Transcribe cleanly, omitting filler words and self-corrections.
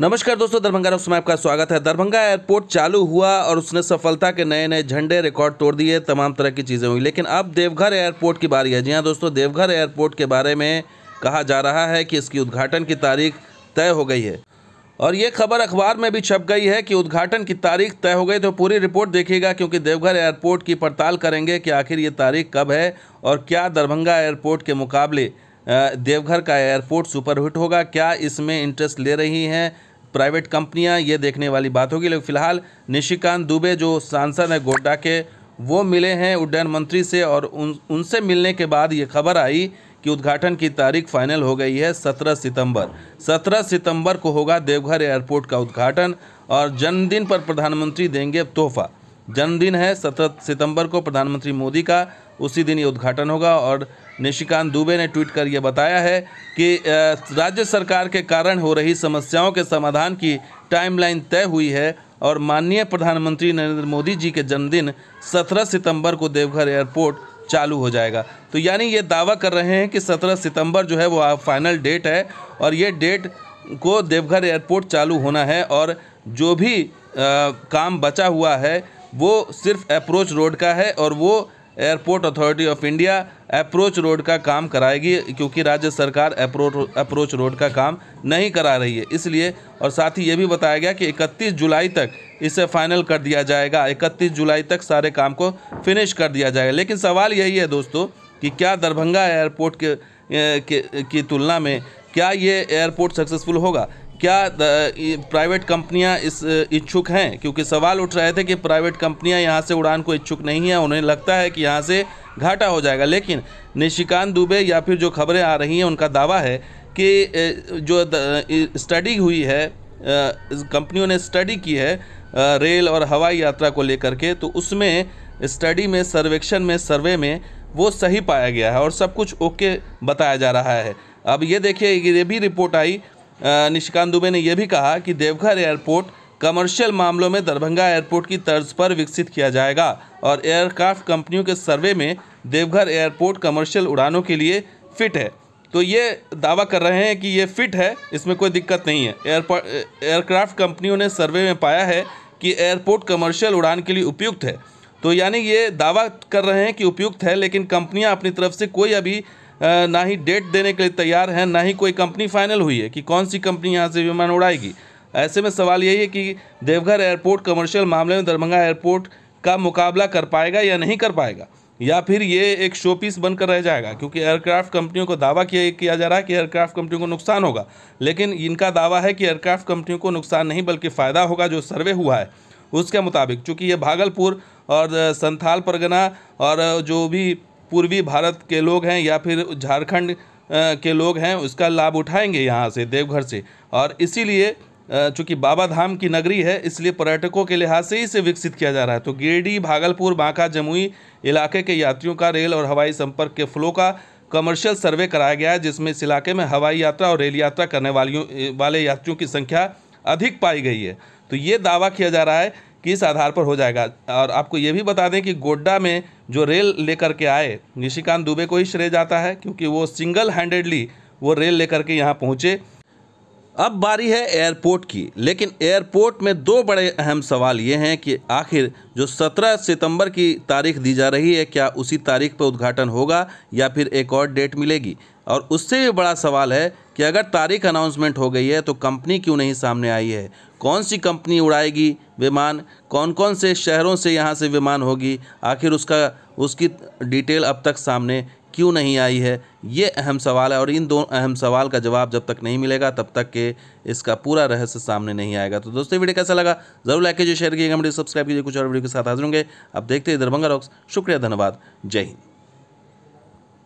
नमस्कार दोस्तों, दरभंगा रॉक्स में आपका स्वागत है। दरभंगा एयरपोर्ट चालू हुआ और उसने सफलता के नए नए झंडे, रिकॉर्ड तोड़ दिए, तमाम तरह की चीज़ें हुई। लेकिन अब देवघर एयरपोर्ट की बारी है। जी हाँ दोस्तों, देवघर एयरपोर्ट के बारे में कहा जा रहा है कि इसकी उद्घाटन की तारीख तय हो गई है और ये खबर अखबार में भी छप गई है कि उद्घाटन की तारीख तय हो गई। तो पूरी रिपोर्ट देखिएगा, क्योंकि देवघर एयरपोर्ट की पड़ताल करेंगे कि आखिर ये तारीख कब है और क्या दरभंगा एयरपोर्ट के मुकाबले देवघर का एयरपोर्ट सुपरहिट होगा, क्या इसमें इंटरेस्ट ले रही हैं प्राइवेट कंपनियां, ये देखने वाली बात होगी। लेकिन फिलहाल निशिकांत दुबे जो सांसद हैं गोड्डा के, वो मिले हैं उड्डयन मंत्री से और उनसे मिलने के बाद ये खबर आई कि उद्घाटन की तारीख फाइनल हो गई है 17 सितंबर। 17 सितंबर को होगा देवघर एयरपोर्ट का उद्घाटन और जन्मदिन पर प्रधानमंत्री देंगे तोहफा। जन्मदिन है 17 सितंबर को प्रधानमंत्री मोदी का, उसी दिन ये उद्घाटन होगा। और निशिकांत दुबे ने ट्वीट कर यह बताया है कि राज्य सरकार के कारण हो रही समस्याओं के समाधान की टाइमलाइन तय हुई है और माननीय प्रधानमंत्री नरेंद्र मोदी जी के जन्मदिन 17 सितंबर को देवघर एयरपोर्ट चालू हो जाएगा। तो यानी ये दावा कर रहे हैं कि 17 सितंबर जो है वो फाइनल डेट है और ये डेट को देवघर एयरपोर्ट चालू होना है और जो भी काम बचा हुआ है वो सिर्फ अप्रोच रोड का है और वो airport authority of India approach road का काम कराएगी, क्योंकि राज्य सरकार अप्रोच रोड का काम नहीं करा रही है इसलिए। और साथ ही ये भी बताया गया कि 31 जुलाई तक इसे फाइनल कर दिया जाएगा, 31 जुलाई तक सारे काम को फिनिश कर दिया जाएगा। लेकिन सवाल यही है दोस्तों कि क्या दरभंगा एयरपोर्ट की तुलना में क्या ये एयरपोर्ट सक्सेसफुल होगा, क्या प्राइवेट कंपनियां इस इच्छुक हैं? क्योंकि सवाल उठ रहे थे कि प्राइवेट कंपनियां यहां से उड़ान को इच्छुक नहीं हैं, उन्हें लगता है कि यहां से घाटा हो जाएगा। लेकिन निशिकांत दुबे या फिर जो खबरें आ रही हैं उनका दावा है कि जो स्टडी हुई है, कंपनियों ने स्टडी की है रेल और हवाई यात्रा को लेकर के, तो उसमें स्टडी में, सर्वेक्षण में, सर्वे में वो सही पाया गया है और सब कुछ ओके बताया जा रहा है। अब ये देखिए, ये भी रिपोर्ट आई, निशिकांत दुबे ने यह भी कहा कि देवघर एयरपोर्ट कमर्शियल मामलों में दरभंगा एयरपोर्ट की तर्ज पर विकसित किया जाएगा और एयरक्राफ्ट कंपनियों के सर्वे में देवघर एयरपोर्ट कमर्शियल उड़ानों के लिए फिट है। तो ये दावा कर रहे हैं कि ये फिट है, इसमें कोई दिक्कत नहीं है। एयरक्राफ्ट कंपनियों ने सर्वे में पाया है कि एयरपोर्ट कमर्शियल उड़ान के लिए उपयुक्त है। तो यानी ये दावा कर रहे हैं कि उपयुक्त है, लेकिन कंपनियाँ अपनी तरफ से कोई अभी ना ही डेट देने के लिए तैयार हैं, ना ही कोई कंपनी फाइनल हुई है कि कौन सी कंपनी यहाँ से विमान उड़ाएगी। ऐसे में सवाल यही है कि देवघर एयरपोर्ट कमर्शियल मामले में दरभंगा एयरपोर्ट का मुकाबला कर पाएगा या नहीं कर पाएगा, या फिर ये एक शो पीस बनकर रह जाएगा। क्योंकि एयरक्राफ्ट कंपनियों को दावा किया जा रहा है कि एयरक्राफ्ट कंपनियों को नुकसान होगा, लेकिन इनका दावा है कि एयरक्राफ्ट कंपनियों को नुकसान नहीं बल्कि फ़ायदा होगा। जो सर्वे हुआ है उसके मुताबिक, चूँकि ये भागलपुर और संथाल परगना और जो भी पूर्वी भारत के लोग हैं या फिर झारखंड के लोग हैं, उसका लाभ उठाएंगे यहाँ से, देवघर से। और इसीलिए चूँकि बाबा धाम की नगरी है, इसलिए पर्यटकों के लिहाज से इसे विकसित किया जा रहा है। तो गिरिडीह, भागलपुर, बांका, जमुई इलाके के यात्रियों का रेल और हवाई संपर्क के फ्लो का कमर्शियल सर्वे कराया गया है, जिसमें इस इलाके में हवाई यात्रा और रेल यात्रा करने वाले यात्रियों की संख्या अधिक पाई गई है। तो ये दावा किया जा रहा है कि इस आधार पर हो जाएगा। और आपको ये भी बता दें कि गोड्डा में जो रेल लेकर के आए, निशिकांत दुबे को ही श्रेय जाता है, क्योंकि वो सिंगल हैंडेडली वो रेल लेकर के यहाँ पहुँचे। अब बारी है एयरपोर्ट की, लेकिन एयरपोर्ट में दो बड़े अहम सवाल ये हैं कि आखिर जो 17 सितंबर की तारीख दी जा रही है, क्या उसी तारीख पर उद्घाटन होगा या फिर एक और डेट मिलेगी। और उससे भी बड़ा सवाल है कि अगर तारीख अनाउंसमेंट हो गई है तो कंपनी क्यों नहीं सामने आई है, कौन सी कंपनी उड़ाएगी विमान, कौन कौन से शहरों से यहाँ से विमान होगी, आखिर उसकी डिटेल अब तक सामने क्यों नहीं आई है, ये अहम सवाल है। और इन दो अहम सवाल का जवाब जब तक नहीं मिलेगा तब तक के इसका पूरा रहस्य सामने नहीं आएगा। तो दोस्तों, वीडियो कैसा लगा ज़रूर लाइक कीजिए, शेयर कीजिए, कमेंट सब्सक्राइब कीजिए। कुछ और वीडियो के साथ हाजिर होंगे। अब देखते हैं दरभंगा रॉक्स। शुक्रिया, धन्यवाद, जय हिंद।